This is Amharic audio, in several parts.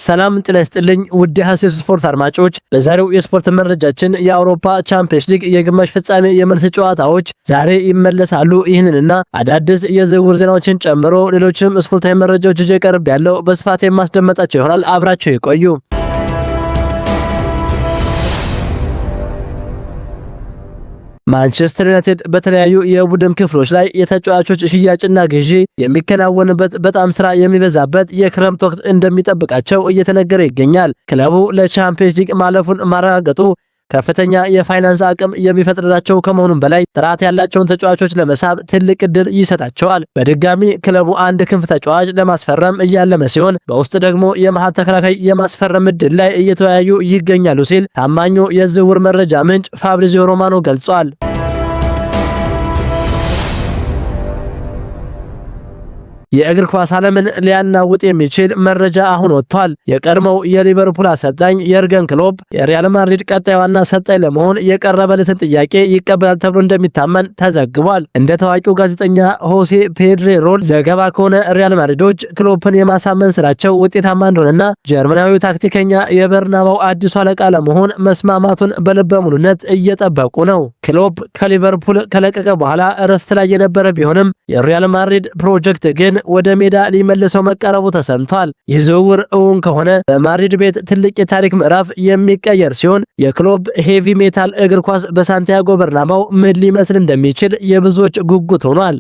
ሰላም ጤና ይስጥልኝ ውድ ሐሴት ስፖርት አድማጮች፣ በዛሬው የስፖርት መረጃችን የአውሮፓ ቻምፒየንስ ሊግ የግማሽ ፍጻሜ የመልስ ጨዋታዎች ዛሬ ይመለሳሉ። ይህንንና አዳዲስ የዝውውር ዜናዎችን ጨምሮ ሌሎችም ስፖርታዊ መረጃዎች ይዤ ቀርብ ያለው በስፋት የማስደመጣቸው ይሆናል። አብራቸው ይቆዩ። ማንቸስተር ዩናይትድ በተለያዩ የቡድን ክፍሎች ላይ የተጫዋቾች ሽያጭና ግዢ የሚከናወንበት በጣም ስራ የሚበዛበት የክረምት ወቅት እንደሚጠብቃቸው እየተነገረ ይገኛል። ክለቡ ለቻምፒየንስ ሊግ ማለፉን ማረጋገጡ ከፍተኛ የፋይናንስ አቅም የሚፈጥርላቸው ከመሆኑም በላይ ጥራት ያላቸውን ተጫዋቾች ለመሳብ ትልቅ እድል ይሰጣቸዋል። በድጋሚ ክለቡ አንድ ክንፍ ተጫዋች ለማስፈረም እያለመ ሲሆን፣ በውስጥ ደግሞ የመሃል ተከላካይ የማስፈረም እድል ላይ እየተወያዩ ይገኛሉ ሲል ታማኙ የዝውውር መረጃ ምንጭ ፋብሪዚዮ ሮማኖ ገልጿል። የእግር ኳስ ዓለምን ሊያናውጥ የሚችል መረጃ አሁን ወጥቷል። የቀድሞው የሊቨርፑል አሰልጣኝ የርገን ክሎፕ የሪያል ማድሪድ ቀጣይ ዋና አሰልጣኝ ለመሆን የቀረበለትን ጥያቄ ይቀበላል ተብሎ እንደሚታመን ተዘግቧል። እንደ ታዋቂው ጋዜጠኛ ሆሴ ፔድሬሮል ዘገባ ከሆነ ሪያል ማድሪዶች ክሎፕን የማሳመን ስራቸው ውጤታማ እንደሆነና ጀርመናዊው ታክቲከኛ የበርናባው አዲሱ አለቃ ለመሆን መስማማቱን በልበ ሙሉነት እየጠበቁ ነው። ክሎፕ ከሊቨርፑል ከለቀቀ በኋላ እረፍት ላይ የነበረ ቢሆንም የሪያል ማድሪድ ፕሮጀክት ግን ወደ ሜዳ ሊመልሰው መቃረቡ ተሰምቷል። ይህ ዝውውር እውን ከሆነ በማድሪድ ቤት ትልቅ የታሪክ ምዕራፍ የሚቀየር ሲሆን የክሎፕ ሄቪ ሜታል እግር ኳስ በሳንቲያጎ በርናባው ምን ሊመስል እንደሚችል የብዙዎች ጉጉት ሆኗል።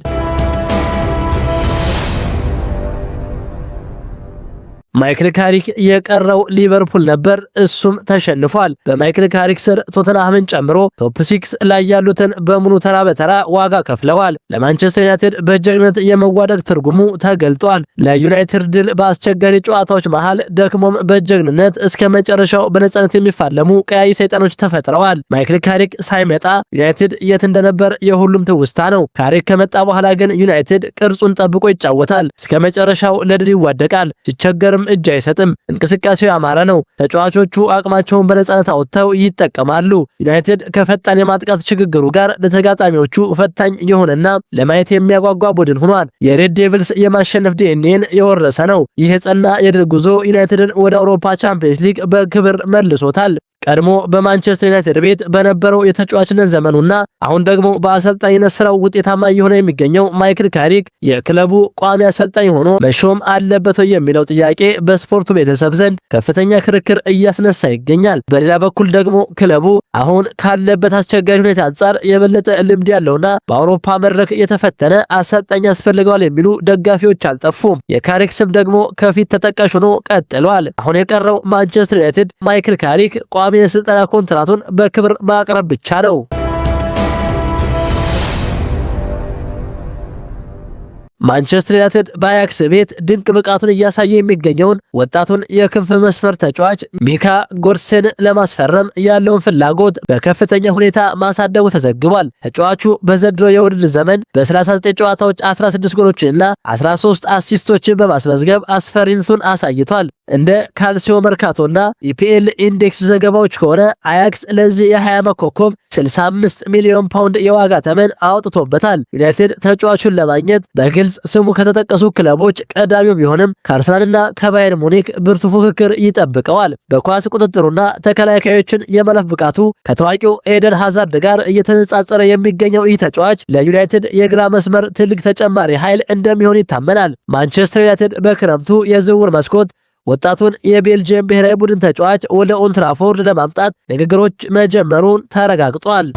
ማይክል ካሪክ የቀረው ሊቨርፑል ነበር፣ እሱም ተሸንፏል። በማይክል ካሪክ ስር ቶተንሃምን ጨምሮ ቶፕ 6 ላይ ያሉትን በሙሉ ተራ በተራ ዋጋ ከፍለዋል። ለማንቸስተር ዩናይትድ በጀግነት የመዋደቅ ትርጉሙ ተገልጧል። ለዩናይትድ ድል በአስቸጋሪ ጨዋታዎች መሃል ደክሞም በጀግንነት እስከ መጨረሻው በነጻነት የሚፋለሙ ቀያይ ሰይጣኖች ተፈጥረዋል። ማይክል ካሪክ ሳይመጣ ዩናይትድ የት እንደነበር የሁሉም ትውስታ ነው። ካሪክ ከመጣ በኋላ ግን ዩናይትድ ቅርጹን ጠብቆ ይጫወታል። እስከ መጨረሻው ለድል ይዋደቃል። ሲቸገርም እጅ አይሰጥም። እንቅስቃሴው ያማረ ነው። ተጫዋቾቹ አቅማቸውን በነጻነት አውጥተው ይጠቀማሉ። ዩናይትድ ከፈጣን የማጥቃት ሽግግሩ ጋር ለተጋጣሚዎቹ ፈታኝ የሆነና ለማየት የሚያጓጓ ቡድን ሆኗል። የሬድ ዴቪልስ የማሸነፍ ዲኤንኤን የወረሰ ነው። ይህ የጸና የድል ጉዞ ዩናይትድን ወደ አውሮፓ ቻምፒየንስ ሊግ በክብር መልሶታል። ቀድሞ በማንቸስተር ዩናይትድ ቤት በነበረው የተጫዋችነት ዘመኑና አሁን ደግሞ በአሰልጣኝነት ስራው ውጤታማ እየሆነ የሚገኘው ማይክል ካሪክ የክለቡ ቋሚ አሰልጣኝ ሆኖ መሾም አለበት የሚለው ጥያቄ በስፖርቱ ቤተሰብ ዘንድ ከፍተኛ ክርክር እያስነሳ ይገኛል። በሌላ በኩል ደግሞ ክለቡ አሁን ካለበት አስቸጋሪ ሁኔታ አንጻር የበለጠ ልምድ ያለውና በአውሮፓ መድረክ የተፈተነ አሰልጣኝ ያስፈልገዋል የሚሉ ደጋፊዎች አልጠፉም። የካሪክ ስም ደግሞ ከፊት ተጠቃሽ ሆኖ ቀጥሏል። አሁን የቀረው ማንቸስተር ዩናይትድ ማይክል ካሪክ ቋሚ የስልጠና ኮንትራቱን በክብር ማቅረብ ብቻ ነው። ማንቸስተር ዩናይትድ በአያክስ ቤት ድንቅ ብቃቱን እያሳየ የሚገኘውን ወጣቱን የክንፍ መስመር ተጫዋች ሚካ ጎድሴን ለማስፈረም ያለውን ፍላጎት በከፍተኛ ሁኔታ ማሳደጉ ተዘግቧል። ተጫዋቹ በዘንድሮው የውድድር ዘመን በ39 ጨዋታዎች 16 ጎሎችንና 13 አሲስቶችን በማስመዝገብ አስፈሪነቱን አሳይቷል። እንደ ካልሲዮ መርካቶና ኢፒኤል ኢንዴክስ ዘገባዎች ከሆነ አያክስ ለዚህ የ20 ዓመት ኮከብ 65 ሚሊዮን ፓውንድ የዋጋ ተመን አውጥቶበታል። ዩናይትድ ተጫዋቹን ለማግኘት በግልጽ ስሙ ከተጠቀሱ ክለቦች ቀዳሚው ቢሆንም ከአርሰናልና ከባየር ሙኒክ ብርቱ ፉክክር ይጠብቀዋል። በኳስ ቁጥጥሩና ተከላካዮችን የመለፍ ብቃቱ ከታዋቂው ኤደን ሃዛርድ ጋር እየተነጻጸረ የሚገኘው ይህ ተጫዋች ለዩናይትድ የግራ መስመር ትልቅ ተጨማሪ ኃይል እንደሚሆን ይታመናል። ማንቸስተር ዩናይትድ በክረምቱ የዝውውር መስኮት ወጣቱን የቤልጂየም ብሔራዊ ቡድን ተጫዋች ወደ ኦልድ ትራፎርድ ለማምጣት ንግግሮች መጀመሩን ተረጋግጧል።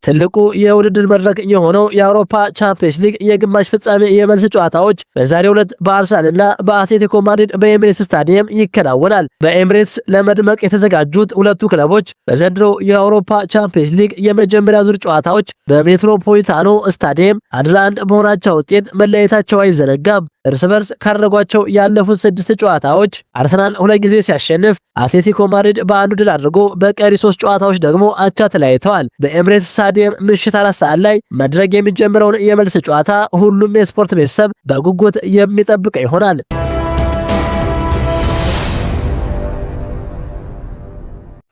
ትልቁ የውድድር መድረክ የሆነው የአውሮፓ ቻምፒየንስ ሊግ የግማሽ ፍጻሜ የመልስ ጨዋታዎች በዛሬው ዕለት በአርሰናልና በአትሌቲኮ ማድሪድ በኤምሬትስ ስታዲየም ይከናወናል። በኤምሬትስ ለመድመቅ የተዘጋጁት ሁለቱ ክለቦች በዘንድሮው የአውሮፓ ቻምፒየንስ ሊግ የመጀመሪያ ዙር ጨዋታዎች በሜትሮፖሊታኖ ስታዲየም 1-1 በሆናቸው ውጤት መለያየታቸው አይዘነጋም። እርስ በርስ ካደረጓቸው ያለፉት 6 ጨዋታዎች አርሰናል 2 ጊዜ ሲያሸንፍ፣ አትሌቲኮ ማድሪድ በአንዱ ድል አድርጎ በቀሪ 3 ጨዋታዎች ደግሞ አቻ ተለያይተዋል። በኤምሬትስ ስታዲየም ምሽት 4 ሰዓት ላይ መድረግ የሚጀምረውን የመልስ ጨዋታ ሁሉም የስፖርት ቤተሰብ በጉጉት የሚጠብቀው ይሆናል።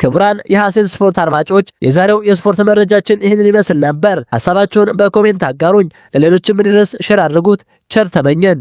ክቡራን የሐሴት ስፖርት አድማጮች የዛሬው የስፖርት መረጃችን ይህንን ይመስል ነበር። ሐሳባችሁን በኮሜንት አጋሩኝ። ለሌሎችም እንዲደርስ ሼር አድርጉት። ቸር ተመኘን።